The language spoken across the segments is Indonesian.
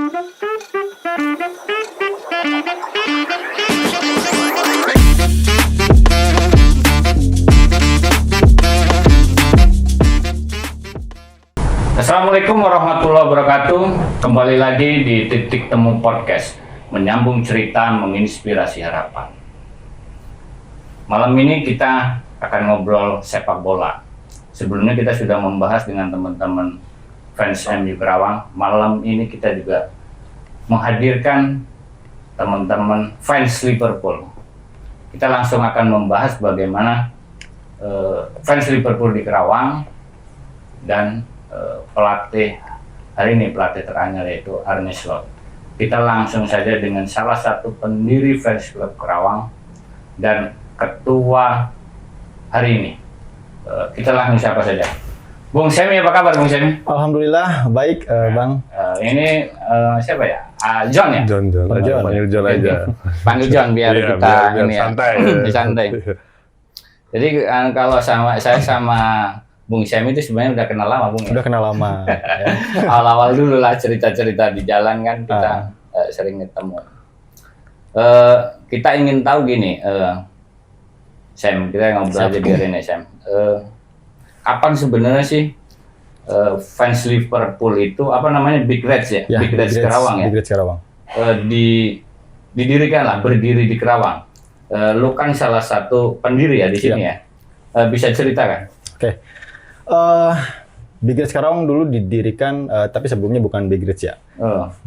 Assalamualaikum warahmatullahi wabarakatuh. Kembali lagi di Titik Temu Podcast, menyambung cerita, menginspirasi harapan. Malam ini kita akan ngobrol sepak bola. Sebelumnya kita sudah membahas dengan teman-teman fans MU Kerawang. Malam ini kita juga menghadirkan teman-teman fans Liverpool. Kita langsung akan membahas bagaimana fans Liverpool di Kerawang dan pelatih hari ini, pelatih teranyar yaitu Arne Slot. Kita langsung saja dengan salah satu pendiri fans klub Kerawang dan ketua hari ini. Kita langsung siapa saja. Bung Semi, apa kabar Bung Semi? Alhamdulillah baik, Bang. Ini siapa ya? John ya? John. Panggil John aja. Panggil John biar kita biar ini santai. Ya, santai. Jadi kalau saya sama Bung Semi itu sebenarnya udah kenal lama, Bung. Udah kenal lama. Ya. Awal-awal dulu lah cerita-cerita di jalan kan kita sering ketemu. Kita ingin tahu gini, Sam, kita ngobrol aja biarin ya, Sam. Kapan sebenarnya sih fans Liverpool itu apa namanya Big Reds ya? Big Reds Kerawang ya? Big Reds Kerawang. Didirikan lah, berdiri di Kerawang. Lu kan salah satu pendiri ya di sini ya. Bisa ceritakan? Oke. Big Reds Kerawang dulu didirikan, tapi sebelumnya bukan Big Reds ya.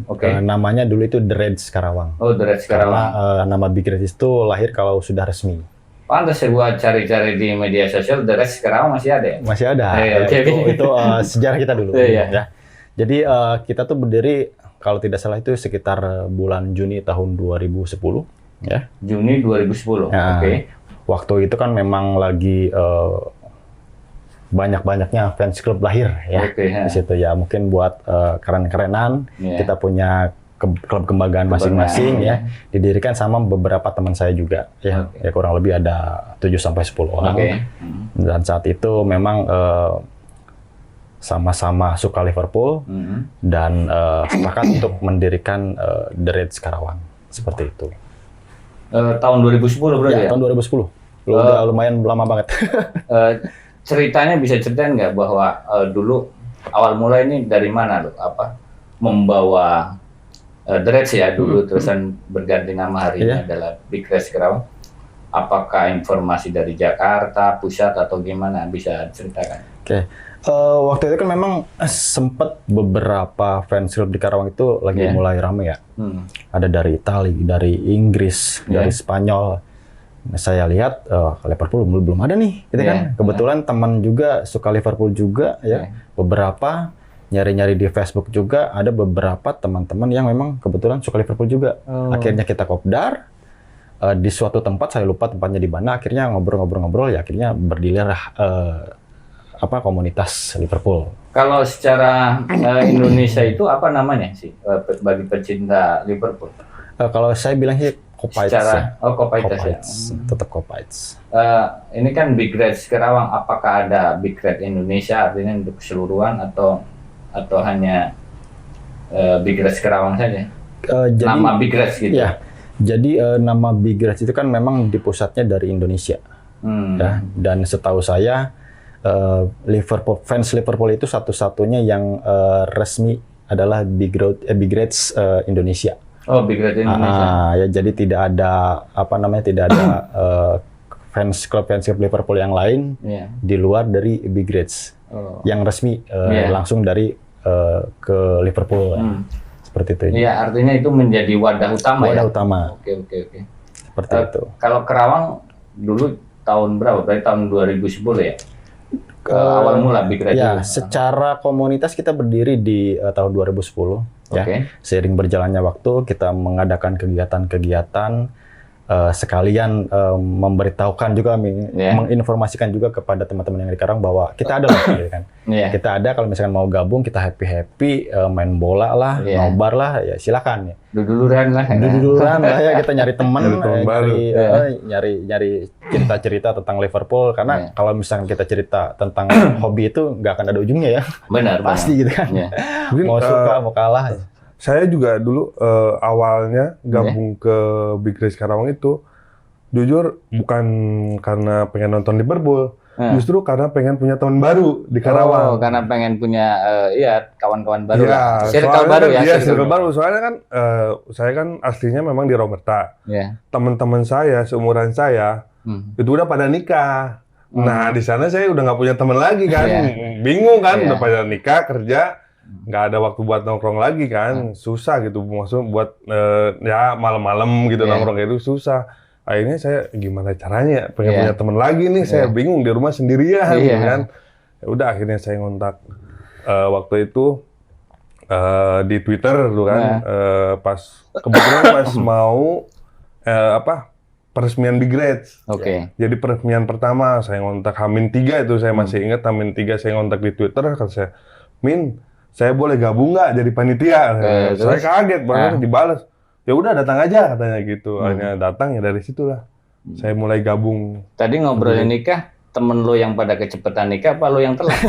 Oke. Namanya dulu itu The Reds Kerawang. Oh, The Reds Kerawang. Karena nama Big Reds itu lahir kalau sudah resmi. Pantas ya gua cari-cari di media sosial, The Reds Kerawang masih ada ya? Masih ada. Itu sejarah kita dulu. Ya. Jadi kita tuh berdiri kalau tidak salah itu sekitar bulan Juni tahun 2010. Ya. Juni 2010. Ya, Oke. Waktu itu kan memang lagi banyak-banyaknya fans klub lahir ya. Di situ ya mungkin buat keren-kerenan kita punya klub kebanggaan masing-masing ya. Didirikan sama beberapa teman saya juga ya. Ya kurang lebih ada 7 sampai 10 orang. Dan saat itu memang sama-sama suka Liverpool dan sepakat untuk mendirikan The Reds Kerawang seperti itu. Tahun 2010 berarti ya? Tahun 2010. Udah lumayan lama banget. Ceritanya bisa ceritain nggak bahwa dulu awal mulai ini dari mana lo membawa The Reds ya dulu terusan berganti nama hari ini adalah Big Reds Kerawang. Apakah informasi dari Jakarta, pusat atau gimana, bisa ceritakan? Oke. Waktu itu kan memang sempat beberapa fans klub di Karawang itu lagi mulai ramai ya. Ada dari Italia, dari Inggris, dari Spanyol. Saya lihat Liverpool belum ada nih, gitu kan. Kebetulan teman juga suka Liverpool juga ya. Beberapa nyari-nyari di Facebook juga ada beberapa teman-teman yang memang kebetulan suka Liverpool juga. Akhirnya kita kopdar di suatu tempat, saya lupa tempatnya di mana. Akhirnya ngobrol-ngobrol ya akhirnya berdirilah komunitas Liverpool. Kalau secara Indonesia itu apa namanya sih bagi pecinta Liverpool? Kalau saya bilang sih Kopites. Kopites ya. Tetap Kopites. Ini kan Big Reds Kerawang, apakah ada Big Red Indonesia artinya untuk keseluruhan atau hanya Big Reds Kerawang saja? Nama Big Reds gitu. Ya. Jadi nama Big Reds itu kan memang dipusatnya dari Indonesia. Ya. Dan setahu saya fans Liverpool itu satu-satunya yang resmi adalah Big Reds Indonesia. Oh, Big Reds Indonesia. Ya, jadi tidak ada fans klub Liverpool yang lain di luar dari Big Reds yang resmi langsung dari ke Liverpool. Seperti itu. Iya, artinya itu menjadi wadah utama ya. Wadah utama. Oke. Seperti itu. Kalau Kerawang dulu tahun berapa? Berarti tahun 2010 ya? Awal mula Big Reds. Ya, secara komunitas kita berdiri di tahun 2010. Ya, seiring berjalannya waktu kita mengadakan kegiatan-kegiatan sekalian memberitahukan juga, menginformasikan juga kepada teman-teman yang di Karang bahwa kita ada lah, gitu kan. Kita ada, kalau misalkan mau gabung kita happy main bola lah, nobar lah, ya silakan ya. Duduluran lah ya, kita nyari teman, nyari cerita-cerita tentang Liverpool, karena kalau misalkan kita cerita tentang hobi itu nggak akan ada ujungnya ya. Benar. Pasti gitu kan. Mau suka mau kalah. Saya juga dulu awalnya gabung ke Big Race Karawang itu, jujur bukan karena pengen nonton Liverpool, justru karena pengen punya teman baru di Karawang. Oh, karena pengen punya kawan-kawan baru Iya, lah. Circle baru ya. Iya, circle baru. Soalnya kan saya kan aslinya memang di Roberta. Iya. Teman-teman saya, seumuran saya, itu udah pada nikah. Nah, di sana saya udah nggak punya teman lagi kan. Bingung kan, udah pada nikah, kerja. Nggak ada waktu buat nongkrong lagi kan, susah gitu, maksudnya buat ya malam-malam gitu nongkrong kayak itu susah. Akhirnya saya gimana caranya pengen punya teman lagi nih, saya bingung di rumah sendirian gitu kan. Ya udah akhirnya saya ngontak waktu itu di Twitter tuh kan, pas kebetulan pas mau peresmian Big Race. Oke. Jadi peresmian pertama saya ngontak H-3 itu saya masih ingat H-3 saya ngontak di Twitter kan saya, Min, saya boleh gabung nggak jadi panitia? Saya kaget banget dibalas. Ya udah datang aja katanya gitu. Akhirnya datang ya dari situlah saya mulai gabung. Tadi ngobrolin nikah, temen lo yang pada kecepatan nikah apa lo yang telat?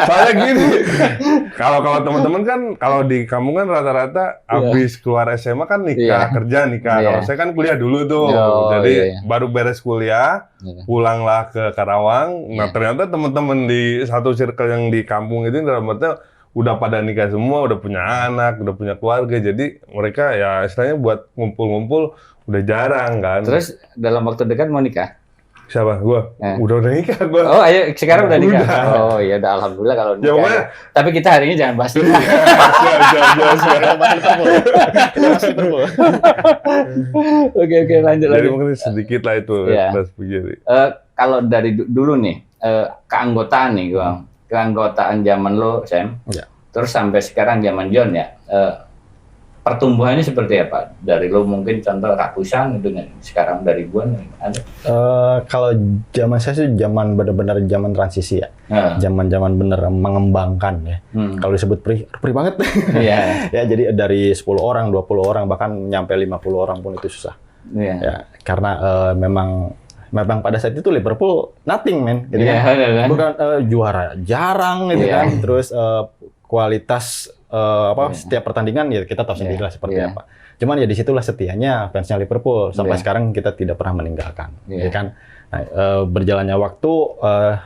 Soalnya gini, kalau teman-teman kan kalau di kampung kan rata-rata habis keluar SMA kan nikah, kerja nikah. Kalau saya kan kuliah dulu tuh, jadi baru beres kuliah, pulanglah ke Karawang. Nah ternyata teman-teman di satu circle yang di kampung itu dalam artinya udah pada nikah semua, udah punya anak, udah punya keluarga. Jadi mereka ya istilahnya buat ngumpul-ngumpul udah jarang kan. Terus dalam waktu dekat mau nikah? Siapa? Gua? Udah nikah gua. Oh, ayo sekarang udah nikah. Oh, ya udah alhamdulillah kalau nikah. Ya, tapi kita hari ini jangan bahas nikah. Oke, lanjut. Jadi mungkin sedikit lah itu. Kalau dari dulu nih, keanggotaan nih gua. Keanggotaan zaman lo, Sam. Terus sampai sekarang zaman John ya. Pertumbuhannya seperti apa? Dari lo mungkin contoh ratusan gitu, sekarang dari ribuan ada? Kalau zaman saya sih zaman benar-benar zaman transisi ya. Zaman-zaman bener mengembangkan ya. Kalau disebut pri banget. Ya jadi dari 10 orang, 20 orang bahkan nyampe 50 orang pun itu susah. Ya, karena memang pada saat itu Liverpool nothing man. Jadi bukan juara jarang gitu kan. Terus kualitas setiap pertandingan ya kita tahu sendiri lah seperti apa. Cuman ya disitulah setianya fansnya Liverpool sampai sekarang kita tidak pernah meninggalkan, ya kan. Nah, berjalannya waktu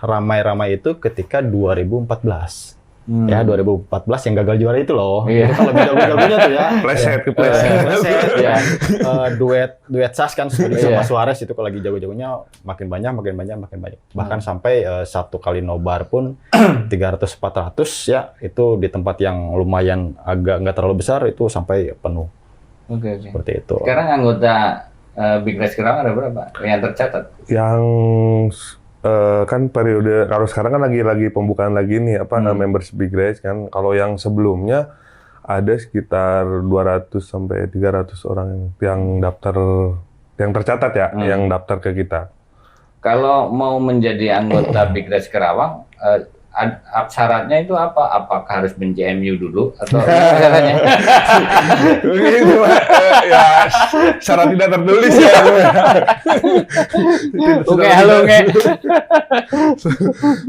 ramai-ramai itu ketika 2014. Ya 2014 yang gagal juara itu loh. Itu kan lebih jago-jagonya tuh ya. Pleset ya. Duet Sas kan sama Suarez itu kalau lagi jago-jagonya makin banyak. Bahkan sampai satu kali nobar pun 300-400 ya itu di tempat yang lumayan agak nggak terlalu besar itu sampai penuh. Oke. Seperti itu. Sekarang anggota Big Race Karawang ada berapa yang tercatat? Yang kan periode kalau sekarang kan lagi pembukaan lagi nih membership Big Race kan. Kalau yang sebelumnya ada sekitar 200 sampai 300 orang yang daftar yang tercatat ya, yang daftar ke kita. Kalau mau menjadi anggota Big Race Karawang, syaratnya itu apa? Apakah harus benci MU dulu atau syaratnya? Begitu, ya syarat tidak tertulis ya. Oke, halo.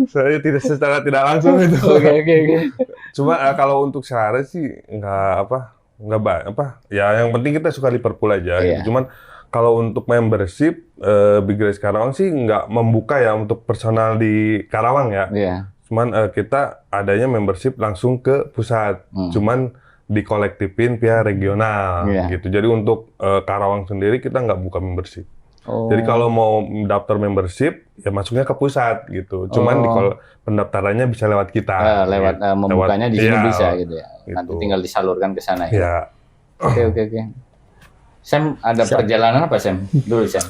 Saya secara tidak langsung itu. Oke. Cuma kalau untuk syarat sih nggak ya yang penting kita suka Liverpool aja. Gitu. Cuman kalau untuk membership Big Race Karawang sih nggak membuka ya untuk personal di Karawang ya. Cuman kita adanya membership langsung ke pusat. Cuman dikolektifin via regional gitu. Jadi untuk Karawang sendiri kita nggak buka membership. Jadi kalau mau daftar membership ya masuknya ke pusat gitu. Cuman pendaftarannya bisa lewat kita. Membukanya di sini bisa gitu ya. Gitu. Nanti tinggal disalurkan ke sana ya. Oke. Sam, ada perjalanan apa Sam? Dulu Sam.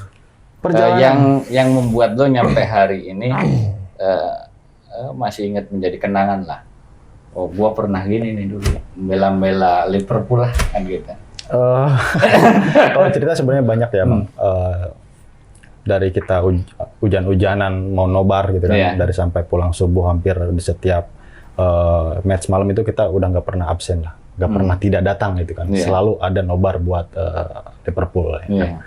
Yang membuat lo nyampe hari ini masih ingat menjadi kenangan lah. Oh, gua pernah gini nih dulu, membela Liverpool lah kan gitu. Kalau cerita sebenarnya banyak ya, Bang. Dari kita hujan-hujanan mau nobar gitu kan, dari sampai pulang subuh hampir di setiap match malam itu kita udah nggak pernah absen lah, nggak pernah tidak datang gitu kan. Selalu ada nobar buat Liverpool. Ya.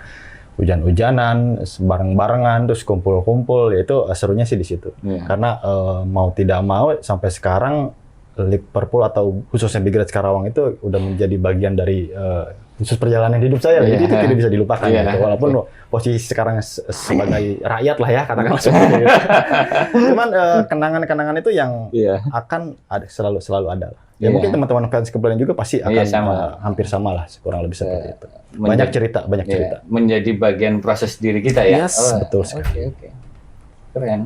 Hujan-hujanan, bareng-barengan, terus kumpul-kumpul, ya itu serunya sih di situ. Karena mau tidak mau sampai sekarang Liverpool atau khususnya Big Reds Karawang itu udah menjadi bagian dari khusus perjalanan hidup saya. Jadi itu tidak bisa dilupakan gitu. Walaupun posisi sekarang sebagai rakyat lah ya, katakanlah seperti itu. Cuman kenangan-kenangan itu yang akan ada, selalu ada lah. Ya mungkin teman-teman fans klub lain juga pasti akan hampir sama lah, kurang lebih seperti itu. Banyak cerita. Menjadi bagian proses diri kita ya. Yes, betul sekali. Oke. Keren.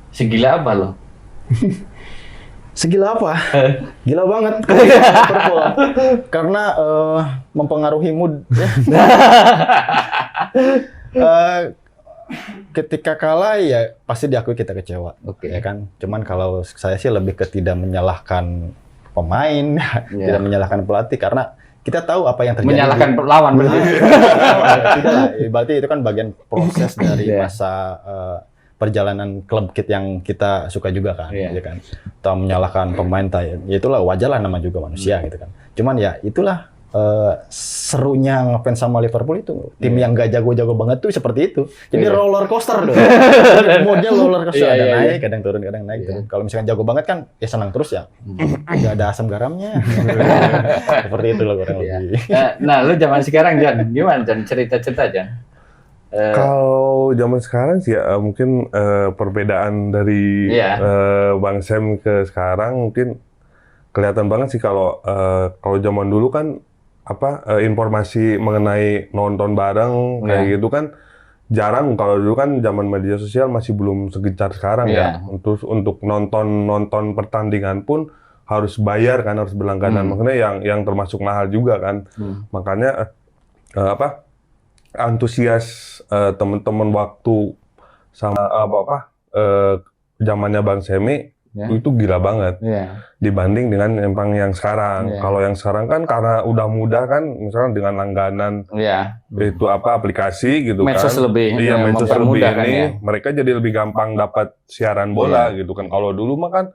Segila apa lo? Segila apa? Gila banget Liverpool. Karena mempengaruhi mood. Ketika kalah ya pasti diakui kita kecewa, ya kan. Cuman kalau saya sih lebih ke tidak menyalahkan pemain, tidak menyalahkan pelatih karena kita tahu apa yang terjadi. Menyalahkan lawan berarti. Tidak lah, berarti itu kan bagian proses dari masa perjalanan klub yang kita suka juga kan, gitu kan. Atau menyalahkan pemain, ya itulah wajar lah, nama juga manusia gitu kan. Cuman ya itulah serunya ngefans sama Liverpool itu. Tim yang gak jago-jago banget tuh seperti itu. Jadi roller coaster dong. Moodnya roller coaster, ada naik, kadang turun, kadang naik. Kalau misalkan jago banget kan ya senang terus ya. Gak ada asam garamnya. Seperti itu loh kurang lebih. Nah, lu zaman sekarang Jan, gimana Jan? Cerita-cerita Jan. Kalau zaman sekarang sih ya mungkin perbedaan dari Bang Sam ke sekarang mungkin kelihatan banget sih. Kalau zaman dulu kan informasi mengenai nonton bareng kayak gitu kan jarang. Kalau dulu kan zaman media sosial masih belum segencar sekarang ya. Untuk nonton pertandingan pun harus bayar kan, harus berlangganan. Makanya yang termasuk mahal juga kan. Makanya antusias teman-teman waktu sama zamannya Bang Semi itu gila banget dibanding dengan yang sekarang. Kalau yang sekarang kan karena udah mudah kan, misalnya dengan langganan itu aplikasi gitu medsos kan, lebih medsos lebih kan, ini mereka jadi lebih gampang dapat siaran bola gitu kan. Kalau dulu mah kan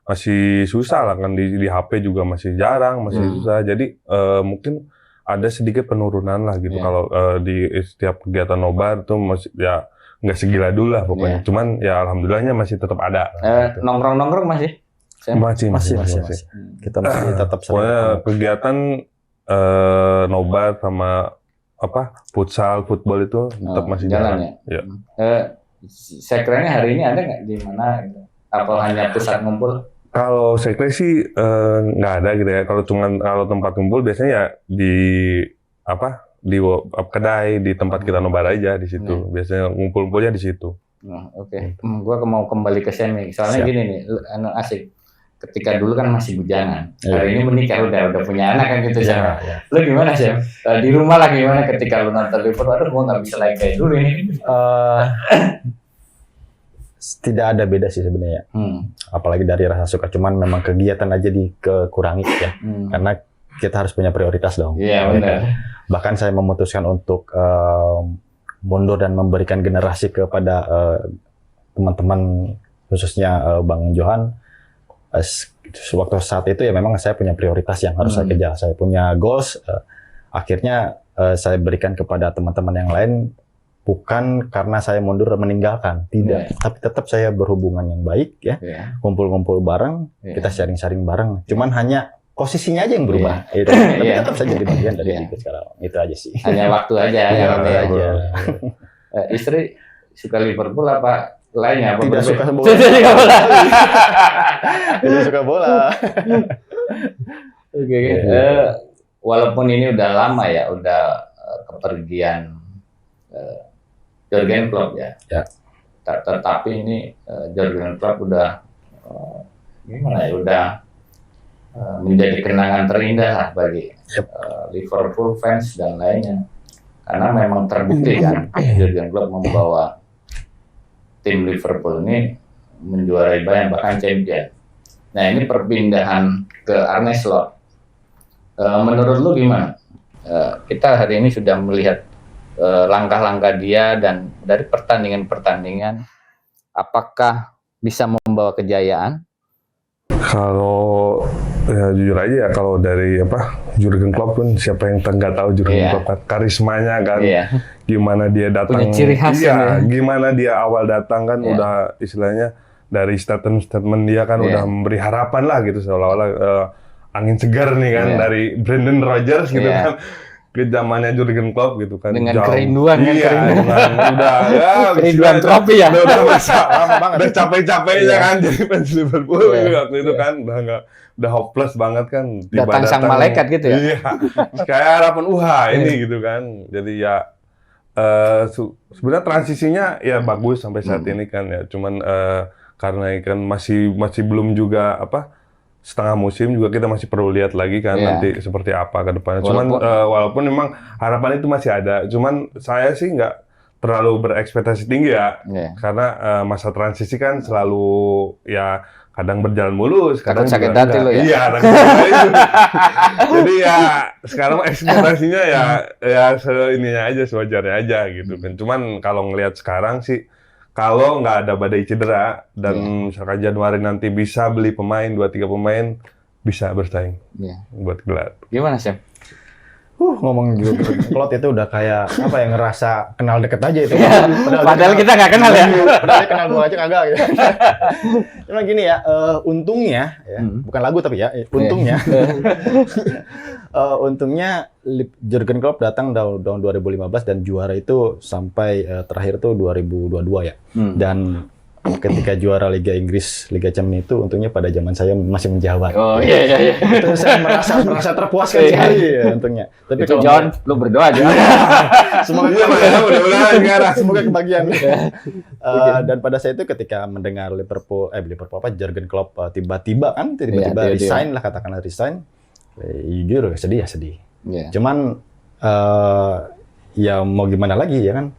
masih susah lah kan, di HP juga masih jarang, masih susah. Jadi mungkin ada sedikit penurunan lah gitu kalau di setiap kegiatan nobar itu masih ya nggak segila dulu lah pokoknya. Cuman ya alhamdulillahnya masih tetap ada. Gitu. Nongkrong masih? Masih. Kita masih tetap sering. Pokoknya kegiatan nobar sama futsal, football itu tetap masih jalan. Ya. Sekrenya hari ini ada nggak di mana? Gitu? Apa hanya pusat ngumpul? Kalau sekre sih nggak ada gitu ya. Kalau tempat kumpul biasanya ya di kedai, di tempat kita nobar aja di situ. Biasanya ngumpul-ngumpulnya di situ. Oke. Gua mau kembali ke Semi. Soalnya gini nih, asik. Ketika dulu kan masih bujangan. Hari ini menikah udah punya anak kan gitu Sam. Lu gimana Sam? Di rumah lah gimana ketika lu nonton Liverpool? Aduh, gua nggak bisa like kayak dulu ini. Tidak ada beda sih sebenarnya. Apalagi dari rasa suka, cuman memang kegiatan aja dikurangi ya. Karena kita harus punya prioritas dong. Iya benar. Bahkan saya memutuskan untuk mundur dan memberikan generasi kepada teman-teman khususnya Bang Johan. Waktu saat itu ya memang saya punya prioritas yang harus saya kejar. Saya punya goals. Akhirnya saya berikan kepada teman-teman yang lain. Bukan karena saya mundur meninggalkan, tidak. Tapi tetap saya berhubungan yang baik ya, kumpul-kumpul bareng, kita sharing-sharing bareng. Cuman hanya posisinya aja yang berubah. Tapi tetap saya jadi bagian dari itu sekarang. Itu aja sih. Hanya waktu aja. Istri suka Liverpool apa lainnya? Tidak suka bola. Tidak suka bola. Walaupun ini udah lama ya, udah kepergian Jurgen Klopp ya. Tetapi ini Jurgen Klopp udah udah menjadi kenangan terindah lah bagi Liverpool fans dan lainnya. Karena memang terbukti kan Jurgen Klopp membawa tim Liverpool ini menjuarai banyak, bahkan champion. Nah ini perpindahan ke Arne Slot. Menurut lu gimana? Kita hari ini sudah melihat langkah-langkah dia dan dari pertandingan-pertandingan, apakah bisa membawa kejayaan? Kalau ya jujur aja ya, kalau dari Jurgen Klopp pun siapa yang nggak tahu Jurgen Klopp kan, karismanya kan, gimana dia datang, punya ciri khas gimana dia awal datang kan udah istilahnya dari statement dia kan udah memberi harapan lah gitu seolah-olah angin segar nih kan dari Brendan Rodgers gitu kan ke zamannya Jurgen Klopp gitu kan. Dengan kerinduan kan, udah kerinduan trofi ya. Udah masa lama banget. Udah capek-capeknya kan jadi fans Liverpool waktu itu kan udah hopeless banget kan. Datang sang malaikat gitu ya. Iya. Kayak harapan ini gitu kan. Jadi ya sebenarnya transisinya ya bagus sampai saat ini kan ya. Cuman karena kan masih belum juga setengah musim juga kita masih perlu lihat lagi kan nanti seperti apa ke depannya. Cuman walaupun memang harapan itu masih ada, cuman saya sih nggak terlalu berekspektasi tinggi ya, karena masa transisi kan selalu ya kadang berjalan mulus, kadang sakit hati lo ya. Iya, jadi ya sekarang ekspektasinya ya ininya aja sewajarnya aja gitu kan. Cuman kalau ngelihat sekarang sih, kalau nggak ada badai cedera dan misalkan Januari nanti bisa beli pemain 2-3 pemain bisa bersaing buat gelar. Gimana Sam? Ngomong Jurgen Klopp itu udah kayak ngerasa kenal deket aja itu. Padahal kita nggak kenal ya. Padahal dia kenal gua aja kagak gitu. Cuma gini ya, untungnya ya, bukan lagu tapi ya, untungnya. Untungnya Jurgen Klopp datang tahun 2015 dan juara itu sampai terakhir tuh 2022 ya. Dan ketika juara Liga Inggris, Liga Champions itu untungnya pada zaman saya masih menjabat. Oh iya. Itu saya merasa terpuaskan sekali ya untungnya. Tapi itu John, lu berdoa aja. Semoga kebagian. Dan pada saat itu ketika mendengar Liverpool Jurgen Klopp tiba-tiba resign lah, katakanlah resign. Jujur sedih. Cuman ya mau gimana lagi ya kan?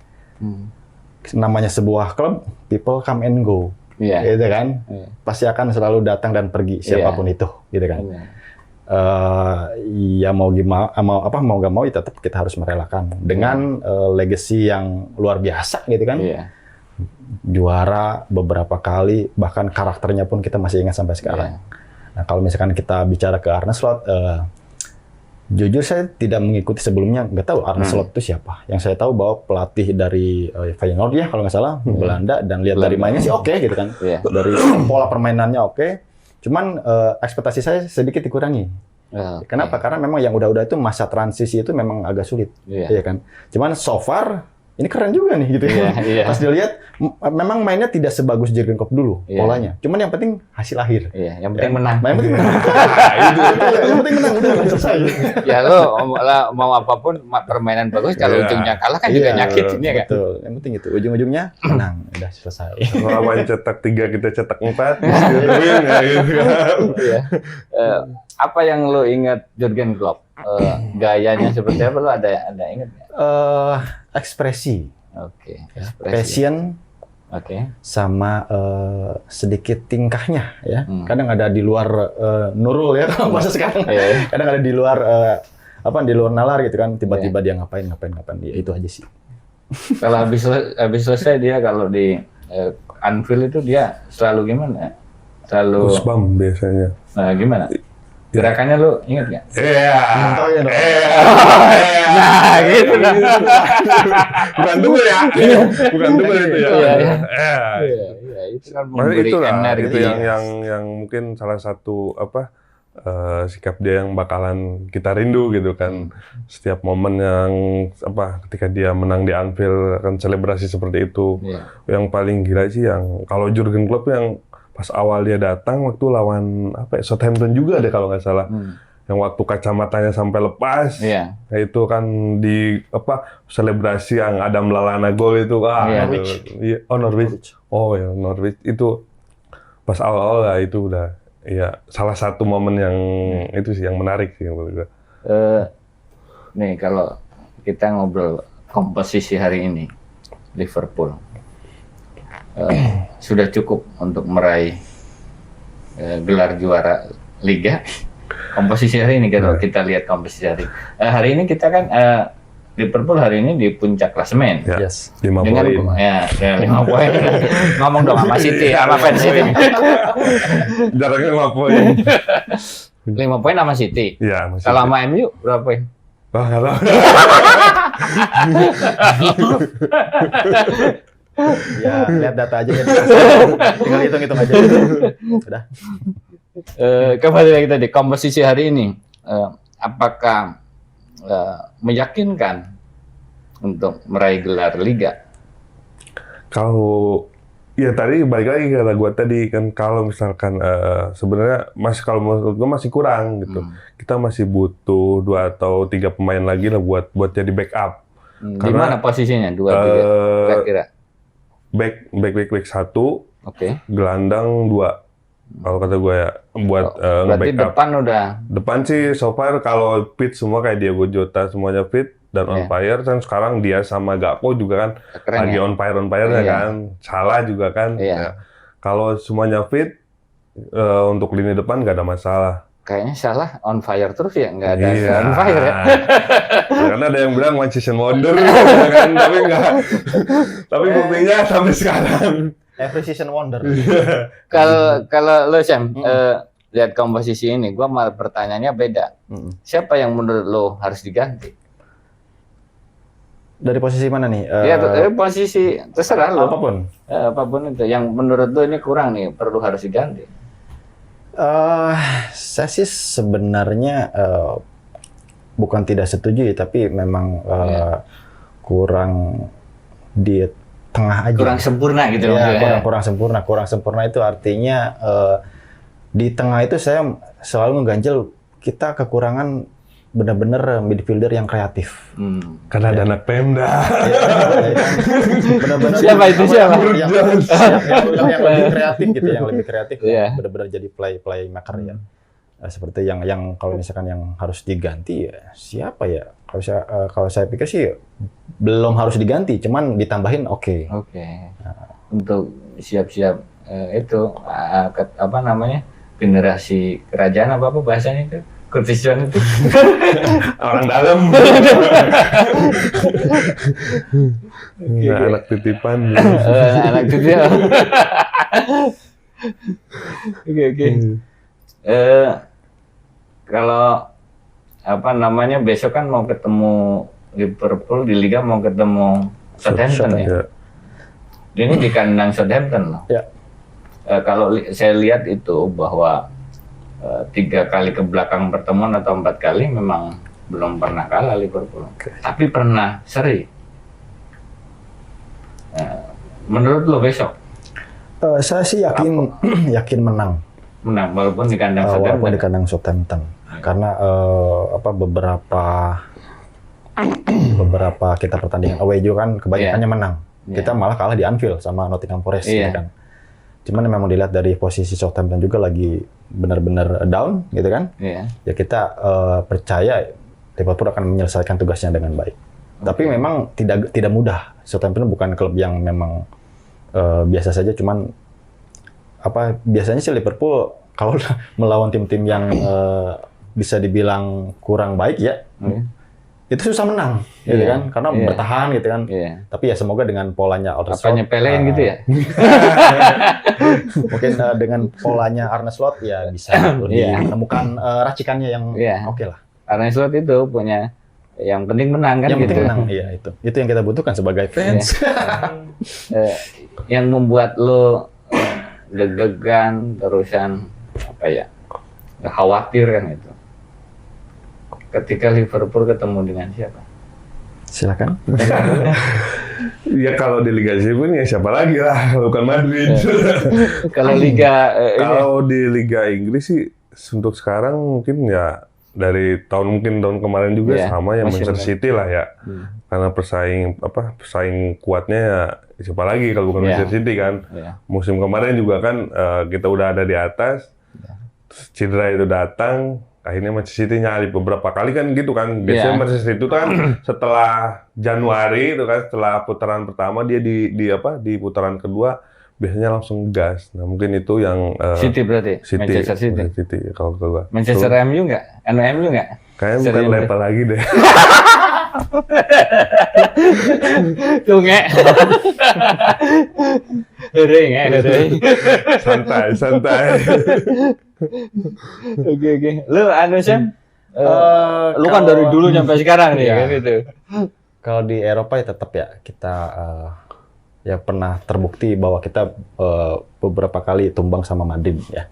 Namanya sebuah klub, people come and go, gitu kan? Pasti akan selalu datang dan pergi siapapun itu, gitu kan? Ya mau nggak mau, tetap kita harus merelakan dengan legacy yang luar biasa, gitu kan? Juara beberapa kali, bahkan karakternya pun kita masih ingat sampai sekarang. Nah, kalau misalkan kita bicara ke Arne Slot, jujur saya tidak mengikuti sebelumnya, nggak tahu Arne Slot itu siapa. Yang saya tahu bahwa pelatih dari Feyenoord ya kalau nggak salah, Belanda, dan lihat dari mainnya sih oke gitu kan. Dari pola permainannya oke. Cuman ekspektasi saya sedikit dikurangi. Kenapa? Karena memang yang udah-udah itu masa transisi itu memang agak sulit, ya kan. Cuman so far ini keren juga nih gitu ya. Pas dilihat memang mainnya tidak sebagus Jurgen Klopp dulu polanya. Cuman yang penting hasil akhir. Yang penting menang. Yang penting menang. Yang penting menang udah selesai. Ya lo mau apapun permainan bagus kalau ujungnya kalah kan juga nyakitin ya kan. Betul. Yang penting itu ujung-ujungnya menang udah selesai. Lawan cetak 3 kita cetak 4. Apa yang lo ingat Jurgen Klopp? Gayanya seperti apa, lo ada ingat nggak? Ekspresi. Passion. Sama sedikit tingkahnya ya. Kadang ada di luar Nurul ya kalau bahasa sekarang. Kadang ada di luar di luar nalar gitu kan. Tiba-tiba dia ngapain. Ya, itu aja sih. Kalau habis selesai dia kalau di Anfield itu dia selalu gimana? Selalu Goosebump biasanya. Nah, gimana? Gerakannya lu inget nggak? Nah, gitu kan. Bukan dulu ya. Bukan dulu itu ya. Itu kan memberi energi. Itu yang mungkin salah satu sikap dia yang bakalan kita rindu gitu kan. Setiap momen yang ketika dia menang di Anfield akan selebrasi seperti itu. Yang paling gila sih yang kalau Jurgen Klopp yang pas awal dia datang waktu lawan Southampton juga deh kalau nggak salah. Yang waktu kacamatanya sampai lepas. Nah, itu kan di selebrasi yang Adam Lallana gol itu Norwich. Oh ya, Norwich itu pas awal lah itu udah salah satu momen yang itu sih yang menarik sih menurut gue. Nih kalau kita ngobrol komposisi hari ini Liverpool sudah cukup untuk meraih gelar juara Liga. Komposisi hari ini kalau kita lihat komposisi hari ini kita kan Liverpool hari ini di puncak klasemen. 5 dengan poin. 5 poin. Ngomong dong sama City, sama fans City. Jaraknya 5 poin. 5 poin sama City. Iya, kalau sama MU berapa poin? Ya lihat data aja ya. Tinggal hitung-hitung aja. Udah. Kembali lagi tadi komposisi hari ini, apakah meyakinkan untuk meraih gelar liga? Kalau ya tadi balik lagi kata gue tadi kan, kalau misalkan sebenarnya masih, kalau menurut gue masih kurang gitu. Kita masih butuh 2 atau 3 pemain lagi lah buat jadi backup. Di mana posisinya 2 3 kira-kira? Back 1, Oke. gelandang 2. Kalau kata gue ya buat Berarti nge-backup. depan Sih so far kalau fit semua kayak Diego Jota semuanya fit dan on fire. Kan sekarang dia sama Gakpo juga kan keren, lagi ya? on fire-nya kan. Salah juga kan. Iya. Ya. Kalau semuanya fit untuk lini depan nggak ada masalah. Kayaknya salah on fire terus ya, nggak ada Iya. on fire ya. Karena ada yang bilang one season wonder kan, tapi enggak. Tapi buktinya sampai sekarang. Every season wonder. Kalau lo Sam, lihat komposisi ini, gua malah pertanyaannya beda. Siapa yang menurut lo harus diganti? Dari posisi mana nih? Ya, posisi terserah lo. Apapun. Apapun itu, yang menurut lo ini kurang nih, perlu harus diganti. Saya sih sebenarnya bukan tidak setuju, tapi memang kurang di tengah aja. Kurang sempurna gitu. Ya, kurang sempurna. Kurang sempurna itu artinya di tengah itu saya selalu ngeganjel kita kekurangan benar-benar midfielder yang kreatif. Karena ada anak Pemda. Benar-benar Siapa itu, siapa? Yang lebih kreatif gitu, yang lebih kreatif. Iya. Benar-benar jadi playmaker ya. Seperti yang kalau misalkan yang harus diganti ya siapa ya? Kalau saya pikir sih belum harus diganti, cuman ditambahin oke. Oke. Untuk siap-siap itu apa namanya? Generasi kerajaan apa bahasanya itu? Kurtisan itu. Orang dalam. Anak titipan. Anak titipan. Oke. Kalau apa namanya besok kan mau ketemu Liverpool di Liga, mau ketemu Southampton ya. Ini di kandang Southampton loh. Ya. Kalau saya lihat itu bahwa 3 kali ke belakang pertemuan atau 4 kali memang belum pernah kalah Liverpool. Tapi pernah seri. Menurut lo besok? Saya sih yakin menang. Menang walaupun di kandang Southampton. Walaupun di kandang Southampton. Karena beberapa kita pertandingan away juga kan kebanyakannya menang. Kita malah kalah di Anfield sama Nottingham Forest gitu kan. Cuman memang dilihat dari posisi Southampton juga lagi benar-benar down gitu kan. Ya kita percaya Liverpool akan menyelesaikan tugasnya dengan baik. Tapi memang tidak mudah. Southampton bukan klub yang memang biasa saja, cuman biasanya sih Liverpool kalau melawan tim-tim yang bisa dibilang kurang baik ya, itu susah menang, gitu kan? Karena bertahan gitu kan. Tapi ya semoga dengan polanya Arne Slot, nyepelein gitu ya? mungkin dengan polanya Arne Slot ya bisa lebih menemukan racikannya yang oke lah. Arne Slot itu punya yang penting menang kan, yang gitu. Penting menang, iya itu yang kita butuhkan sebagai fans. Yang membuat lo deg-degan terusan khawatir kan itu. Ketika Liverpool ketemu dengan siapa? Silakan. Ya kalau di Liga Champions ya siapa lagi lah, bukan Madrid. Kalau Liga kalau di Liga Inggris sih untuk sekarang mungkin ya dari tahun kemarin juga sama yang Manchester City lah ya. Karena pesaing kuatnya ya siapa lagi kalau bukan Manchester City kan. Musim kemarin juga kan kita udah ada di atas. Cedera itu datang, akhirnya Manchester City nyali beberapa kali kan gitu kan. Biasanya Manchester City itu kan setelah Januari itu kan, setelah putaran pertama dia di putaran kedua biasanya langsung gas. Nah mungkin itu yang City berarti. Manchester City kalau ke gua. Manchester MU nggak? MU nggak? Kayaknya bukan level lagi deh. Tuh nge. Hore. Santai. Oke. Lu Sam? Lu kan dari dulu sampai sekarang nih kan gitu. Kalau di Eropa ya tetap ya kita ya pernah terbukti bahwa kita beberapa kali tumbang sama Madrid ya.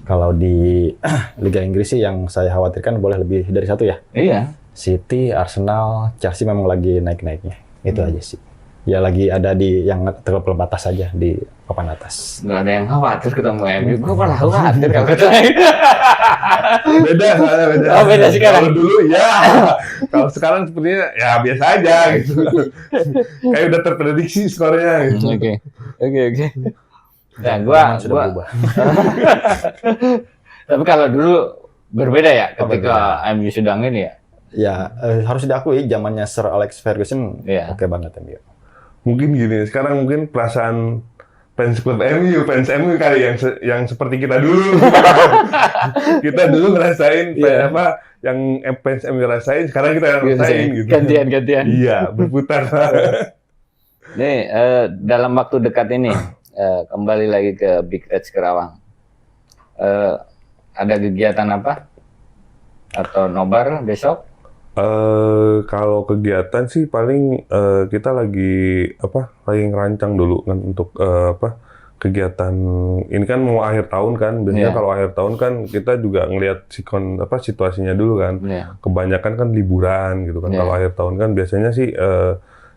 Kalau di Liga Inggris sih yang saya khawatirkan boleh lebih dari satu ya. Iya. City, Arsenal, Chelsea memang lagi naik-naiknya. Itu aja sih. Ya lagi ada di yang terlalu batas saja di papan atas. Nggak ada yang khawatir ketemu MU. Gue malah khawatir kalau ketemu. Beda, soalnya beda. Oh, beda sekarang. Kalau dulu ya, kalau sekarang sepertinya ya biasa aja gitu. Kayak udah terprediksi skornya gitu. Oke. Nah, Zaman sudah berubah. Tapi kalau dulu berbeda ya ketika MU sedang ini ya. Ya harus diakui zamannya Sir Alex Ferguson oke banget MU. Mungkin gini, sekarang mungkin perasaan fans klub MU, fans MU kali yang seperti kita dulu. Kita dulu ngerasain apa yang fans MU rasain, sekarang kita rasain gitu. Gantian. Iya, berputar. Nih, dalam waktu dekat ini kembali lagi ke Big Reds Kerawang. Ada kegiatan apa? Atau nobar besok? Kalau kegiatan sih paling kita lagi ngerancang dulu kan untuk kegiatan ini kan mau akhir tahun kan. Biasanya kalau akhir tahun kan kita juga ngelihat situasinya dulu kan. Kebanyakan kan liburan gitu kan. Kalau akhir tahun kan biasanya sih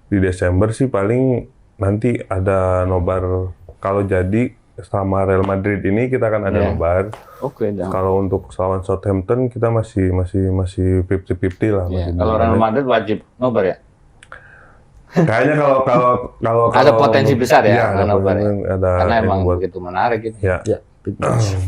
di Desember sih paling nanti ada nobar. Kalau jadi sama Real Madrid ini kita akan ada nobar. Oke. Kalau untuk lawan Southampton kita masih 50-50 lah. Kalau Real Madrid wajib nobar ya? Kayaknya kalau ada potensi besar ya, nobar ya? Ada karena emang begitu menarik gitu. Ya.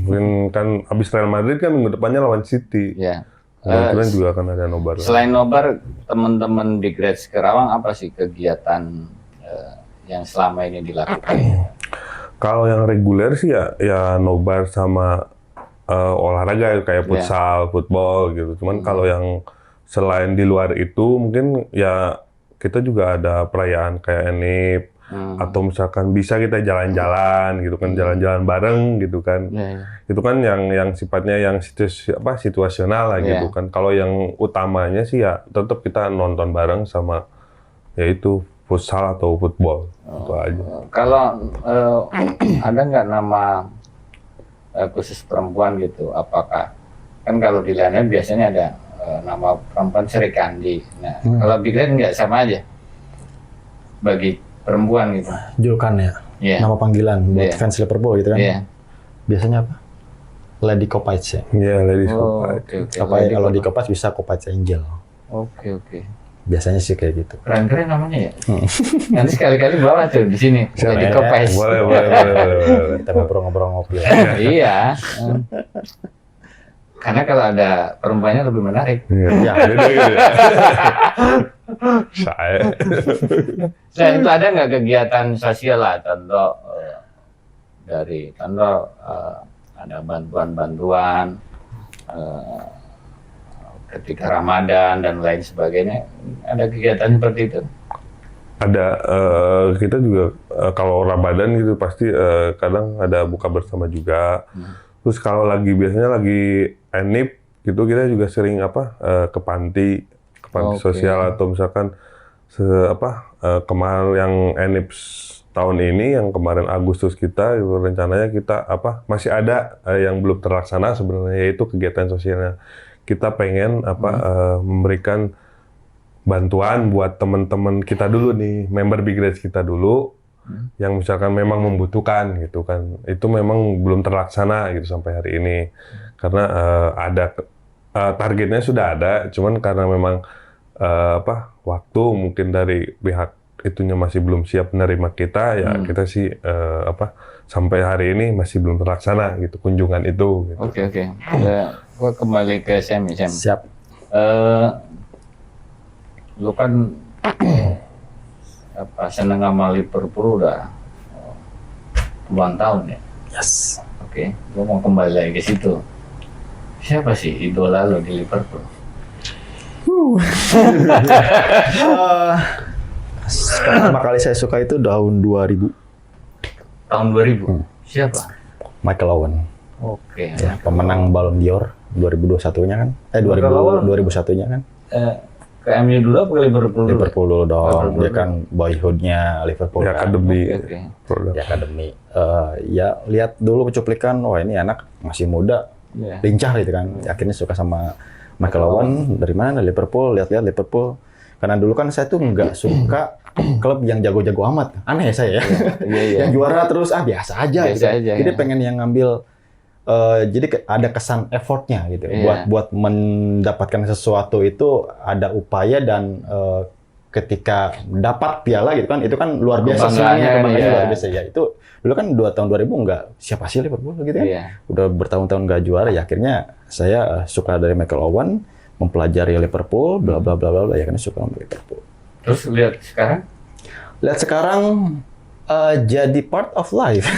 Mungkin kan habis Real Madrid kan minggu depannya lawan City. Ya. Kemungkinan juga akan ada nobar. Selain nobar, teman-teman di Reds Kerawang apa sih kegiatan yang selama ini dilakukan? Kalau yang reguler sih ya nobar sama olahraga kayak futsal, football gitu. Cuman kalau yang selain di luar itu mungkin ya kita juga ada perayaan kayak ENIP atau misalkan bisa kita jalan-jalan gitu kan, jalan-jalan bareng gitu kan. Itu kan yang sifatnya yang situasional lah gitu kan. Kalau yang utamanya sih ya tetap kita nonton bareng sama yaitu futsal atau football. Itu aja. Kalau ada nggak nama khusus perempuan gitu? Apakah kan kalau di lainnya biasanya ada nama perempuan Sri Kandi. Nah, kalau Big Red nggak sama aja bagi perempuan gitu. Julukan ya. Nama panggilan buat fans Liverpool gitu kan. Biasanya apa? Lady Kopach ya. Iya, Lady Kopach. Kalau di Kopach bisa Kopach Angel. Oke. Biasanya sih kayak gitu. Keren-keren namanya ya. Nanti sekali-kali bawa tuh di sini. Lady Kopach. Boleh. Kita ngobrol-ngobrol ngopi. Iya. Karena kalau ada perempuannya lebih menarik. Iya. Saya. Selain itu ada nggak kegiatan sosial lah, contoh ada bantuan-bantuan ketika Ramadan dan lain sebagainya, ada kegiatan seperti itu? Ada, kita juga kalau Ramadan gitu pasti kadang ada buka bersama juga. Terus kalau biasanya lagi ENIP gitu kita juga sering ke panti sosial atau misalkan kemarin yang ENIP tahun ini yang kemarin Agustus kita rencananya kita masih ada yang belum terlaksana sebenarnya, yaitu kegiatan sosialnya. Kita pengen memberikan bantuan buat teman-teman kita dulu nih, member Big Reds kita dulu, yang misalkan memang membutuhkan gitu kan. Itu memang belum terlaksana gitu sampai hari ini. Karena ada targetnya sudah ada, cuman karena memang waktu mungkin dari pihak itunya masih belum siap menerima kita, ya kita sih sampai hari ini masih belum terlaksana gitu kunjungan itu. Gitu. Oke. Gua kembali ke Sam. Siap. Lu kan seneng sama Liverpool udah puluhan tahun ya. Yes. Oke, gua mau kembali lagi ke situ. Siapa sih idola lo di Liverpool? Pertama kali saya suka itu tahun 2000. Tahun 2000. Siapa? Michael Owen. Oke. Ya, pemenang Ballon d'Or 2021-nya kan? 2001-nya kan? ke MU dulu apa ke Liverpool dulu? Liverpool dulu dong. Liverpool Dia kan boyhoodnya Liverpool Ya, kan. akademi. Oke. Produk. Di akademi. Ya lihat dulu cuplikan, wah ini anak masih muda, Iya. lincah gitu kan. Akhirnya suka sama Michael Owen. Dari mana? Dari Liverpool. Lihat-lihat Liverpool. Karena dulu kan saya tuh nggak suka klub yang jago-jago amat. Aneh ya saya ya. Iya. Yang juara terus biasa aja. Biasa gitu. aja, Jadi ya. pengen yang ngambil. Jadi ada kesan effortnya gitu. Iya. Buat mendapatkan sesuatu itu ada upaya dan ketika dapat piala gitu kan, itu kan luar biasa Kebanggaannya, kebanggaannya iya. luar biasa ya. Itu dulu kan 2 tahun 2000 nggak siapa sih Liverpool gitu kan. Iya. Udah bertahun-tahun nggak juara ya, akhirnya saya suka dari Michael Owen, mempelajari Liverpool, bla bla bla bla, ya kan suka sama Liverpool. Terus lihat sekarang? Lihat sekarang jadi part of life.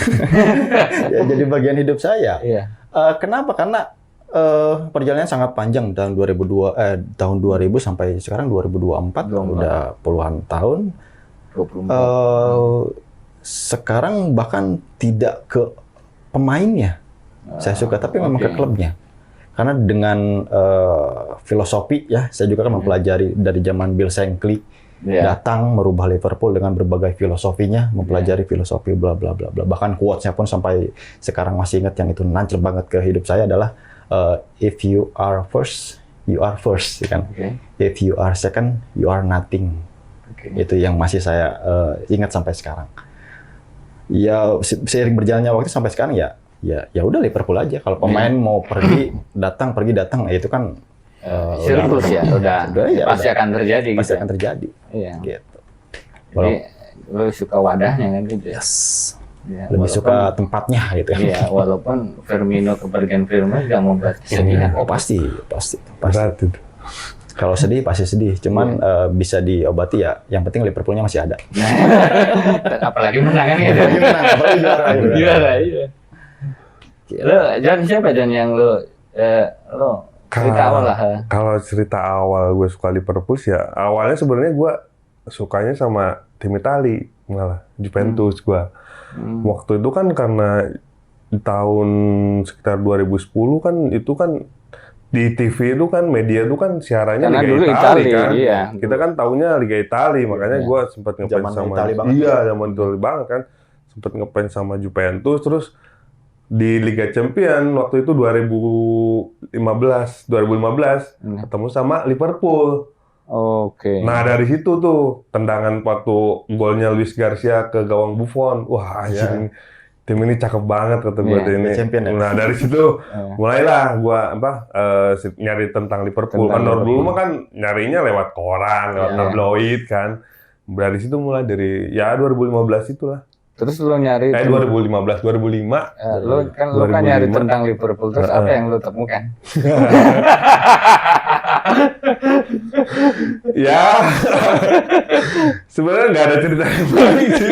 Ya, jadi bagian hidup saya. Iya. Kenapa? Karena perjalanannya sangat panjang tahun 2000 sampai sekarang 2024 udah puluhan tahun. 24. Sekarang bahkan tidak ke pemainnya saya suka, tapi memang ke oke. klubnya. Karena dengan filosofi ya, saya juga kan mempelajari dari zaman Bill Shankly. Iya. Datang merubah Liverpool dengan berbagai filosofinya, mempelajari filosofi bla bla bla bla. Bahkan quotes-nya pun sampai sekarang masih ingat, yang itu nancep banget ke hidup saya adalah if you are first, you are first, ya kan. Oke. If you are second, you are nothing. Oke. Itu yang masih saya ingat sampai sekarang. Ya seiring berjalannya waktu sampai sekarang ya udah Liverpool aja. Kalau pemain mau pergi datang, ya itu kan Siklus ya, udah ya, pasti udah. akan terjadi. Pasti gitu. akan terjadi. Iya. Gitu. Jadi lu suka wadahnya kan gitu. Ya? Yes. Ya, Lebih walaupun- suka tempatnya gitu. Iya, walaupun Firmino kepergian Firmino nggak membuat kesedihan. Oh pasti. Berat itu. Kalau sedih pasti sedih. Cuman bisa diobati ya. Yang penting Liverpoolnya masih ada. Apalagi menang kan gitu. Apalagi menang, apalagi juara. Juara, iya. Lu John siapa John yang lu cerita awal lah? Kalau cerita awal gue suka Liverpool sih ya, awalnya sebenarnya gue sukanya sama tim Itali, malah Juventus gue. Waktu itu kan karena di tahun sekitar 2010 kan itu kan di TV itu kan media itu kan siarannya Karena Liga dulu Italia Itali, kan. iya. Kita kan taunya Liga Italia, makanya Iya. gue sempat ngefans Zaman sama Itali banget. Iya, zaman Itali banget kan. Sempat ngefans sama Juventus, terus di Liga Champion waktu itu 2015 ketemu sama Liverpool. Oke. Nah dari situ tuh tendangan waktu golnya Luis Garcia ke gawang Buffon, wah anjing, tim ini cakep banget kata gue Iya, ini. champion ya? Nah dari situ mulailah gue nyari tentang Liverpool. Kan dulu mah kan nyarinya lewat koran, lewat Iya. tabloid kan. Dari situ mulai dari ya 2015 itulah. Terus lu nyari 2015, 2005. lu kan nyari 2005. tentang Liverpool, terus apa yang lu temukan? Ya, sebenarnya nggak ada cerita yang baik sih.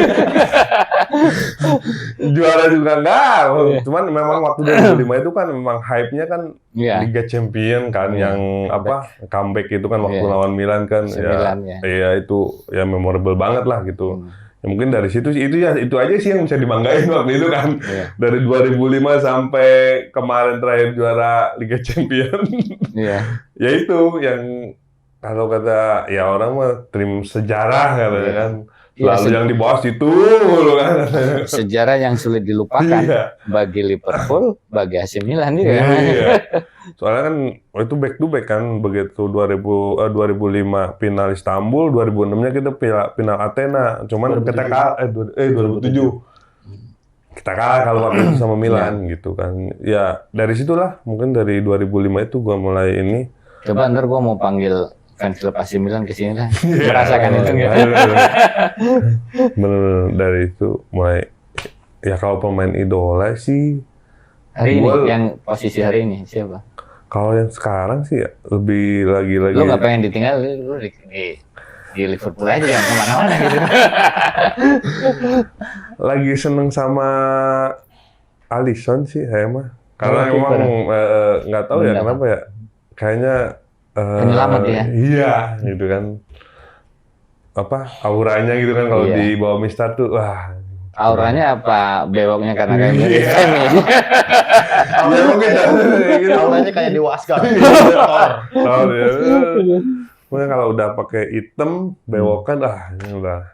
Juara juga nggak, cuman memang waktu 2005 itu kan memang hype-nya kan Iya. Liga Champion kan, yang apa comeback itu kan waktu Iya. lawan Milan kan, Milan, ya. ya itu ya memorable banget lah gitu. Ya mungkin dari situ sih, itu aja sih yang bisa dibanggain waktu itu kan. Iya. Dari 2005 sampai kemarin terakhir juara Liga Champion. Iya. Ya itu yang kalau kata ya orang mah tim sejarah katanya kan. Iya, Lalu yang dibahas itu mulu kan. Sejarah yang sulit dilupakan Iya. bagi Liverpool, bagi AC Milan juga. Iya. Soalnya kan itu back to back kan, begitu 2005 final Istanbul, 2006-nya kita final Athena. Cuman kita kalah 2007. Kita kalah kalau waktu itu sama Milan gitu kan. Ya dari situlah mungkin dari 2005 itu gua mulai ini. Coba ntar gua mau panggil fans klub AC Milan ke sini lah. Merasakan itu gitu. Bener dari itu mulai ya kalau pemain idola sih Hari ini Gua- yang posisi hari ini siapa? kalau yang sekarang sih ya, lebih lagi Lu nggak pengen ditinggal, lu di Liverpool aja, yang kemana-mana gitu. lagi seneng sama Alisson sih saya mah. Karena Oh, memang kiper. nggak tahu ya Benar. kenapa ya. Kayaknya Penyelamat ya? Iya, gitu kan. Apa auranya gitu kan kalau Iya. di bawah Mister tuh wah. Auranya apa bewoknya karena kayak Iya. mirip Sam ya? Ya mungkin gitu. Auranya kayak Dewa Asgard. Tahu ya. Pokoknya kalau udah pakai hitam, bewokan, ini udah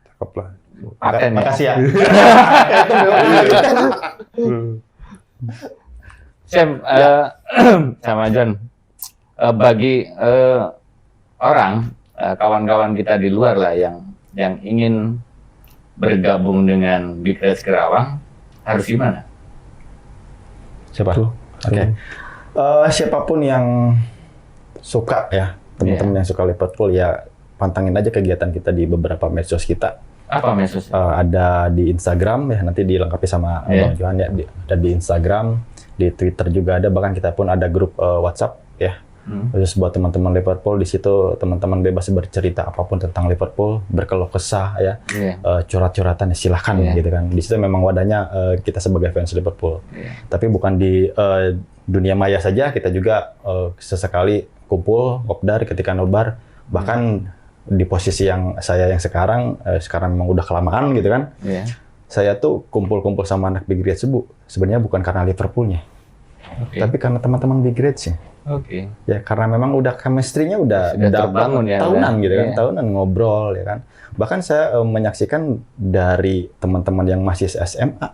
cakep lah. Paten ya. Makasih ya. Sam, sama John, bagi orang, kawan-kawan kita di luar lah yang ingin bergabung dengan Big Reds Kerawang, harus gimana? Siapa? Oke. Siapapun yang suka ya, teman-teman yang suka Liverpool ya, pantangin aja kegiatan kita di beberapa medsos kita. Apa medsos? Ada di Instagram ya, nanti dilengkapi sama Bang Johan ya. Ada di Instagram, di Twitter juga ada, bahkan kita pun ada grup WhatsApp ya. Khusus buat teman-teman Liverpool, di situ teman-teman bebas bercerita apapun tentang Liverpool, berkeluh kesah ya, curhat-curhatan ya, silahkan gitu kan. Di situ memang wadahnya kita sebagai fans Liverpool. Tapi bukan di dunia maya saja, kita juga sesekali kumpul, kopdar ketika nobar, bahkan di posisi yang saya yang sekarang memang udah kelamaan gitu kan. Saya tuh kumpul-kumpul sama anak Big Reds sebenarnya bukan karena Liverpoolnya, tapi karena teman-teman Big Reds ya. Ya karena memang udah chemistry-nya udah terbangun ya, tahunan gitu kan, tahunan ngobrol ya kan. Bahkan saya menyaksikan dari teman-teman yang masih SMA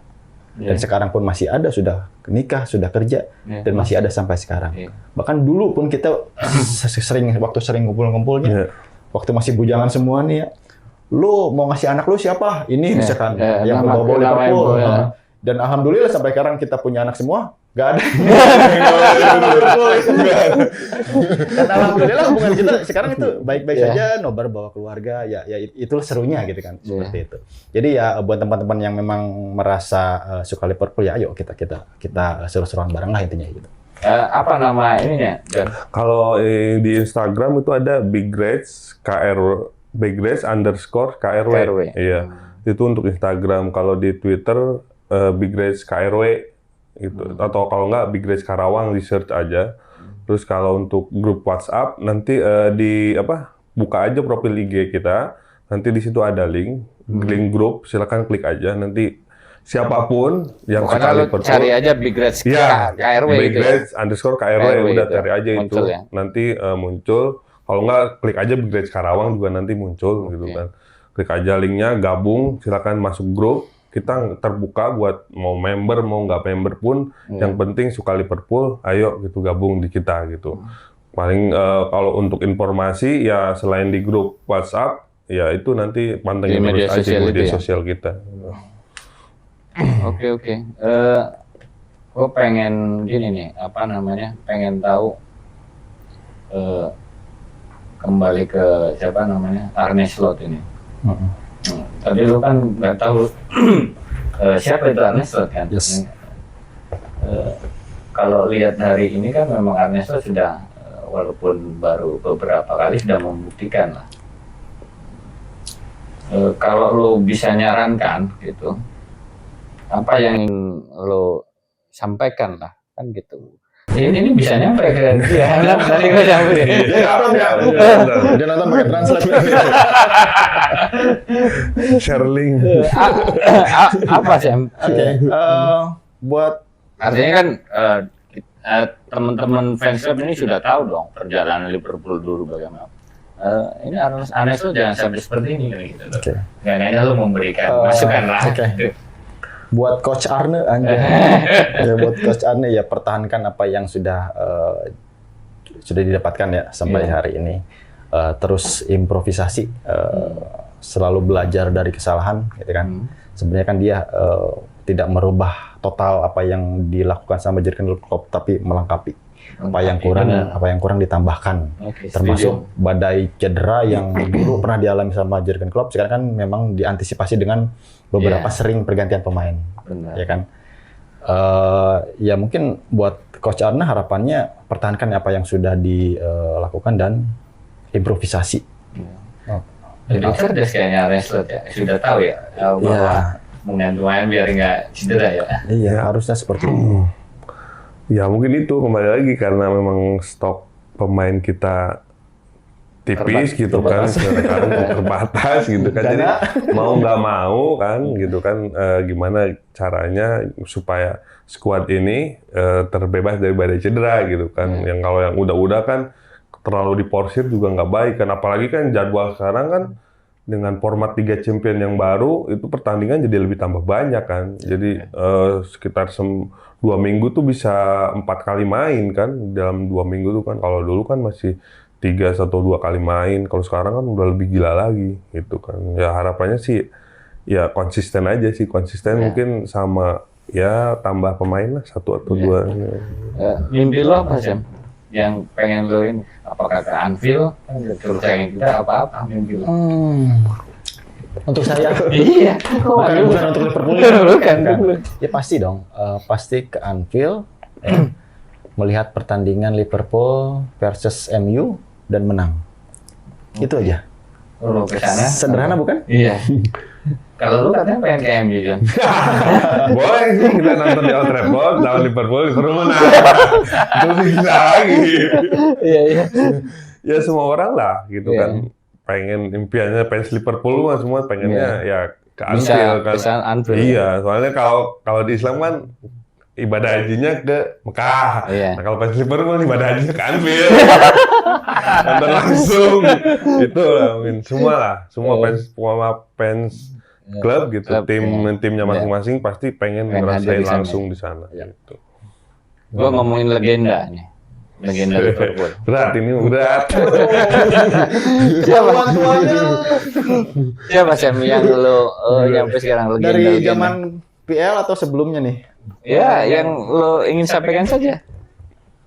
dan sekarang pun masih ada, sudah nikah, sudah kerja dan masih ada sampai sekarang. Bahkan dulu pun kita sering kumpul-kumpulnya, waktu masih bujangan semua nih ya. Lu mau ngasih anak lu siapa? Ini misalkan yang bawa Liverpool. Dan alhamdulillah sampai sekarang kita punya anak semua. Gak ada. Dan alhamdulillah hubungan kita sekarang itu baik-baik saja, nobar bawa keluarga, ya itulah serunya gitu kan, seperti itu. Jadi ya buat teman-teman yang memang merasa suka Liverpool ya, ayo kita seru-seruan bareng lah intinya gitu. Apa nama ininya, John? Kalau di Instagram itu ada Big Reds _KRW. Iya. Itu untuk Instagram. Kalau di Twitter Big Reds KRW gitu. Atau kalau nggak Big Reds Karawang, di search aja. Terus kalau untuk grup WhatsApp nanti buka aja profil IG kita. Nanti di situ ada link grup, silakan klik aja. Nanti siapapun yang suka Liverpool, cari aja Big Reds KRW Big gitu Reds _KRW udah cari aja muncul, itu. Nanti muncul. Kalau nggak klik aja Big Reds Karawang juga nanti muncul gitu kan. Klik aja linknya, gabung, silakan masuk grup. Kita terbuka buat mau member mau nggak member pun, yang penting suka Liverpool, ayo gitu gabung di kita gitu. Paling kalau untuk informasi ya selain di grup WhatsApp, ya itu nanti pantengin terus aja di media sosial kita. Oke. Gue pengen gini nih, pengen tahu kembali ke siapa namanya, Arne Slot ini. Tadi lu kan nggak tahu siapa itu Arne Slot kan? Yes. Kalau lihat hari ini kan memang Arne Slot sudah walaupun baru beberapa kali sudah membuktikan lah. Kalau lu bisa nyarankan gitu, apa yang lo sampaikan lah kan gitu. Ini bisa nyampe ke dia. Nanti gue nyampe. Dia nonton pakai translate. Sharing. Apa sih? Buat artinya kan teman-teman fans club ini sudah tahu dong perjalanan Liverpool dulu bagaimana. Ini Arne tuh jangan sampai seperti ini gitu loh. Nggak hanya lo memberikan masukan lah. Buat Coach Arne buat Coach Arne ya pertahankan apa yang sudah didapatkan ya sampai hari ini. Terus improvisasi, selalu belajar dari kesalahan, gitu kan. Sebenarnya kan dia tidak merubah total apa yang dilakukan sama Jurgen Klopp, tapi melengkapi apa yang kurang ditambahkan. Termasuk badai cedera yang dulu pernah dialami sama Jurgen Klopp, sekarang kan memang diantisipasi dengan beberapa sering pergantian pemain. Ya kan. Ya mungkin buat Coach Arne harapannya pertahankan apa yang sudah dilakukan dan improvisasi. Jadi cerdas kayaknya Arne Slot ya, sudah tahu ya bahwa mengganti pemain biar nggak cedera ya. Iya, harusnya seperti itu. Ya mungkin itu kembali lagi karena memang stok pemain kita tipis gitu kan, sekarang terbatas gitu kan. Jadi mau nggak mau kan gitu kan, gimana caranya supaya skuad ini terbebas dari badai cedera gitu kan. Yang kalau yang udah kan terlalu diporsir juga nggak baik kan. Apalagi kan jadwal sekarang kan dengan format Liga Champions yang baru itu pertandingan jadi lebih tambah banyak kan. Jadi sekitar 2 minggu tuh bisa 4 kali main kan dalam 2 minggu tuh kan. Kalau dulu kan masih 3 atau 2 kali main. Kalau sekarang kan udah lebih gila lagi gitu kan. Ya harapannya sih ya konsisten aja sih, konsisten mungkin sama ya tambah pemain lah 1 atau 2. Mimpi lo apa Sam? Yang pengen lo ini? Apakah ke Anfield? Terus yang kita apa-apa mimpi lo? Untuk saya, Iya. bukan untuk Liverpool. Bukan. Ya pasti dong, pasti ke Anfield, melihat pertandingan Liverpool versus MU dan menang. Itu aja. Lo ke sana? Sederhana bukan? Iya. Kalau lu katanya pengen ke MU John. Boleh sih kita nonton di Old Trafford lawan Liverpool menang. Terus bisa lagi. Iya. Ya semua orang lah gitu kan. Pengen impiannya fans Liverpool mah semua pengennya ya ke Anfield kan. Bisa Anfield. Iya, soalnya kalau di Islam kan ibadah hajinya ke Mekah. Iya. Nah kalau fans Liverpool ibadah hajinya ke Anfield. Nonton langsung. Itu lah mungkin semua fans klub gitu, timnya masing-masing pasti pengen ngerasain langsung di sana. Gitu. Gua ngomongin legenda nih. Legenda Liverpool. Berat ini berat. Siapa Sam yang lo nyampe sekarang legenda? Dari zaman PL atau sebelumnya nih? Ya, yang lo ingin sampaikan saja.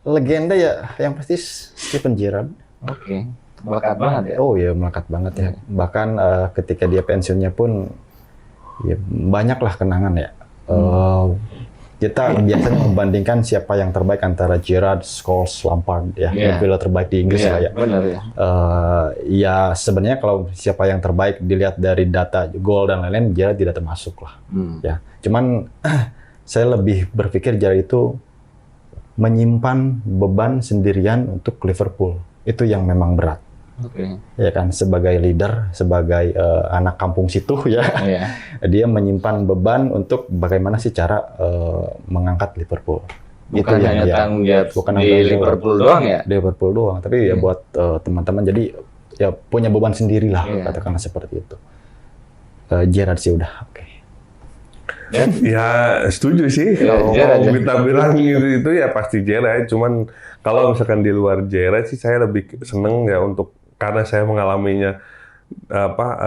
Legenda ya, yang pasti Steven Gerrard. Oke. Melekat banget ya. Oh ya, melekat banget ya. Bahkan ketika dia pensiunnya pun ya banyaklah kenangan ya. Kita biasanya membandingkan siapa yang terbaik antara Gerrard, Scholes, Lampard ya, midfielder terbaik di Inggris lah ya. Benar ya. Ya sebenarnya kalau siapa yang terbaik dilihat dari data gol dan lain-lain, Gerrard tidak termasuk lah. Ya, cuman saya lebih berpikir Gerrard itu menyimpan beban sendirian untuk Liverpool. Itu yang memang berat. Ya kan, sebagai leader, sebagai anak kampung situ ya, dia menyimpan beban untuk bagaimana sih cara mengangkat Liverpool. Bukan itu hanya yang tanggung jawab bukan di Liverpool doang ya. Liverpool doang, tapi ya buat teman-teman jadi ya punya beban sendiri lah, katakanlah seperti itu. Gerrard sih udah oke. Ya setuju sih. Kalau kita bilang itu ya pasti Gerrard. Cuman kalau misalkan di luar Gerrard sih saya lebih seneng ya karena saya mengalaminya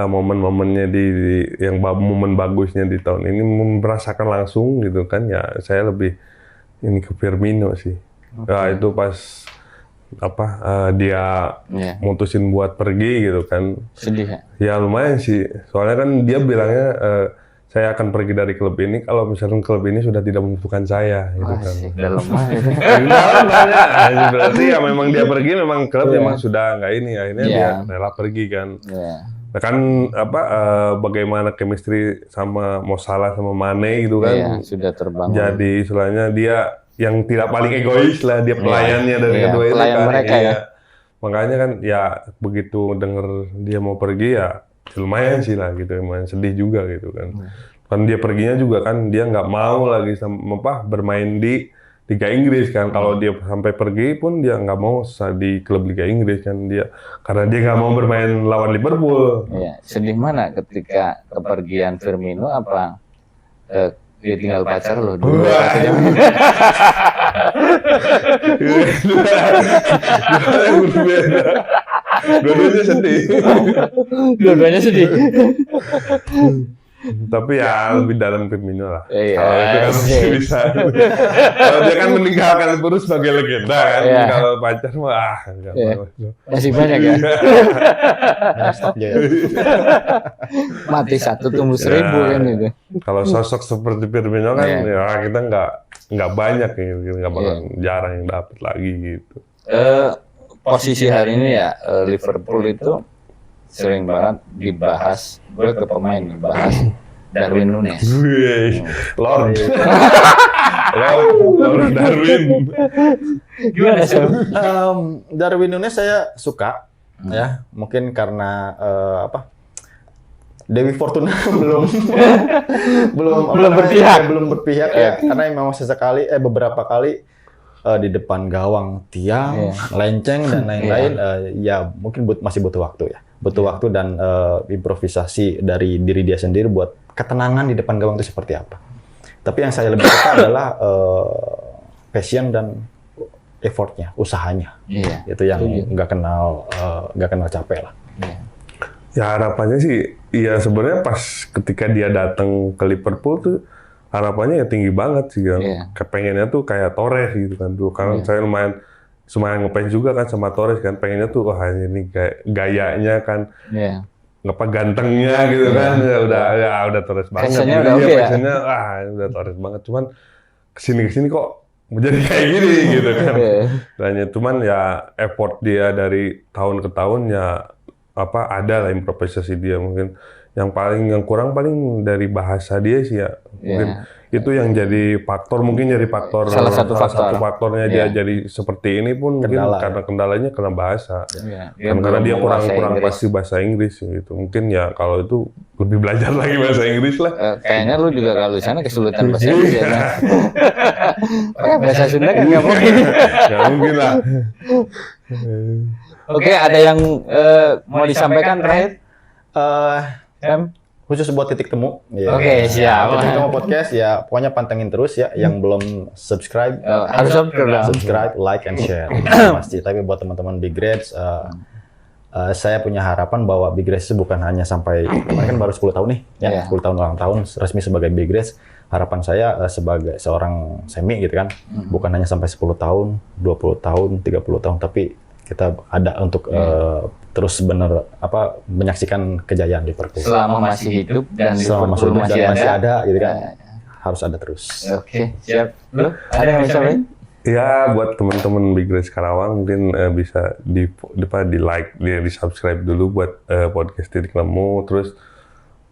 momen-momennya yang momen bagusnya di tahun ini merasakan langsung gitu kan ya saya lebih ini ke Firmino sih. Ya itu pas dia mutusin buat pergi gitu kan. Sedih ya? Ya lumayan sih. Soalnya kan dia bilangnya saya akan pergi dari klub ini kalau misalkan klub ini sudah tidak membutuhkan saya gitu kan. Dalam berarti ya memang dia pergi memang klub memang sudah nggak ini akhirnya dia rela pergi kan. Nah, kan bagaimana chemistry sama Mo Salah sama Mane gitu kan. Sudah terbangun. Jadi istilahnya dia yang tidak paling egois lah, dia pelayannya dari kedua itu kan. Mereka ya. Makanya kan ya begitu denger dia mau pergi ya lumayan sih lah gitu, lumayan sedih juga gitu kan. Kan dia perginya juga kan dia nggak mau lagi bermain di Liga Inggris kan. Kalau dia sampai pergi pun dia nggak mau di klub Liga Inggris kan dia karena dia nggak mau bermain lawan Liverpool. Iya, sedih mana ketika kepergian Firmino apa dia tinggal pacar lo dulu. Dua-duanya sedih. Dua-duanya sedih. Tapi ya lebih dalam Firmino lah. Iya. Kalau itu kan masih bisa. Kalau dia kan meninggalkan Liverpool sebagai legenda kan. Kalau pacar mah enggak mau. Masih banyak ya. Stop aja ya. Mati 1 tumbuh 1000 kan gitu. Kalau sosok seperti Firmino kan ya kita nggak banyak gitu, nggak bakal jarang yang dapat lagi gitu. Posisi hari ini ya Liverpool itu sering banget dibahas, gue ke pemain dibahas Darwin Núñez. Lord Darwin. Gimana sih? Darwin Núñez saya suka ya, mungkin karena Dewi Fortuna belum berpihak ya, karena memang sesekali beberapa kali di depan gawang tiang, lenceng dan lain-lain, ya mungkin masih butuh waktu ya. Butuh waktu dan improvisasi dari diri dia sendiri buat ketenangan di depan gawang itu seperti apa. Tapi yang saya lebih suka adalah passion dan effortnya, usahanya. Itu yang nggak kenal capek lah. Ya harapannya sih, ya sebenarnya pas ketika dia datang ke Liverpool tuh harapannya ya tinggi banget sih, kepengennya tuh kayak Torres gitu kan dulu. Karena saya lumayan ngefans juga kan sama Torres kan, pengennya tuh wah ini kayak gayanya kan, gantengnya gitu kan, udah Torres banget. Passionnya udah Torres banget. Cuman kesini kok menjadi kayak gini gitu kan. Cuman ya effort dia dari tahun ke tahun ya ada lah improvisasi dia mungkin. Yang kurang paling dari bahasa dia sih ya. Mungkin itu yang jadi faktor, salah satu faktornya dia jadi seperti ini pun mungkin karena kendalanya karena bahasa. Karena dia kurang pasti bahasa Inggris gitu. Mungkin ya kalau itu lebih belajar lagi bahasa Inggris lah. Kayaknya lu juga kalau di sana kesulitan bahasa Inggris ya. Bahasa Sunda kan nggak mungkin. Nggak mungkin lah. Oke, ada yang mau disampaikan terakhir? Khusus buat titik temu. Oke, siap. Titik temu podcast ya, pokoknya pantengin terus ya. Yang belum subscribe, harus subscribe, like, and share. Pasti. Tapi buat teman-teman Big Reds, saya punya harapan bahwa Big Reds itu bukan hanya sampai, kemarin kan baru 10 tahun nih, 10 tahun ulang tahun resmi sebagai Big Reds. Harapan saya sebagai seorang semi gitu kan, bukan hanya sampai 10 tahun, 20 tahun, 30 tahun, tapi kita ada untuk terus menyaksikan kejayaan Liverpool. Selama masih hidup dan Liverpool masih ada gitu kan. Harus ada terus. Oke, siap. Lu ada yang bisa main? Ya, buat teman-teman Big Reds Karawang mungkin bisa di like, di subscribe dulu buat podcast Titik Temu. Terus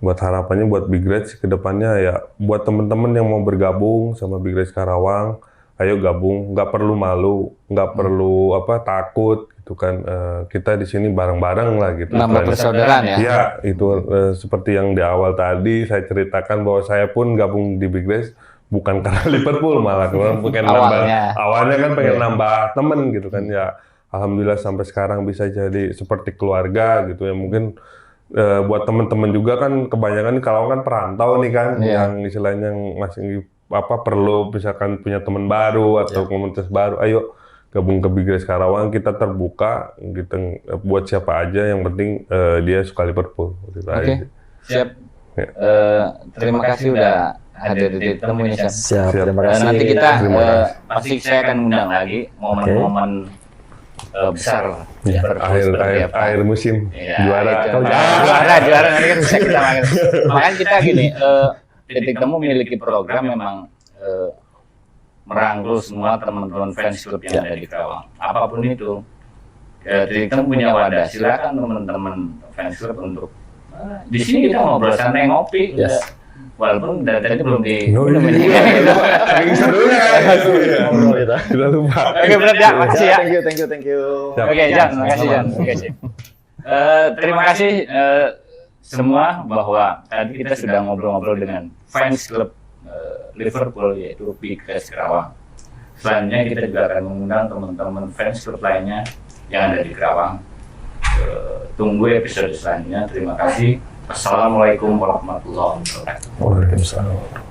buat harapannya buat Big Reds ke depannya ya, buat teman-teman yang mau bergabung sama Big Reds Karawang, ayo gabung, nggak perlu malu, nggak perlu takut gitu kan. Kita di sini bareng-bareng lah gitu. Nambah persaudaraan ya. Ya, itu seperti yang di awal tadi saya ceritakan bahwa saya pun gabung di Big Reds bukan karena Liverpool, malah pengen awalnya kan pengen nambah temen gitu kan ya. Alhamdulillah sampai sekarang bisa jadi seperti keluarga gitu ya. Mungkin buat teman-teman juga kan kebanyakan kalau kan perantau nih kan, yang istilahnya masih perlu misalkan punya teman baru atau komunitas baru, ayo gabung ke Big Reds Karawang, kita terbuka gitu buat siapa aja, yang penting dia suka Liverpool. Oke, siap. Terima kasih udah hadir di Temu ini. Siap, terima kasih. Nanti kita pasti saya akan undang lagi momen-momen besar akhir musim juara nanti kan bisa kita main. Makanya kita gini, Titik Temu memiliki program memang merangkul semua teman-teman fans klub yang ada di Karawang, apapun itu. Titik Temu punya wadah, silakan teman-teman fans klub untuk di sini kita ngobrol santai, ngopi. Walaupun dari tadi belum di kita lupa. Oke, benar ya, makasih ya. Thank you. Oke, Jan, makasih Jan. Terima kasih semua bahwa tadi kita sudah ngobrol-ngobrol dengan fans klub Liverpool, yaitu Big Reds Karawang. Selanjutnya kita juga akan mengundang teman-teman fans klub lainnya yang ada di Karawang. Tunggu episode selanjutnya. Terima kasih. Assalamualaikum warahmatullahi wabarakatuh. Waalaikumsalam.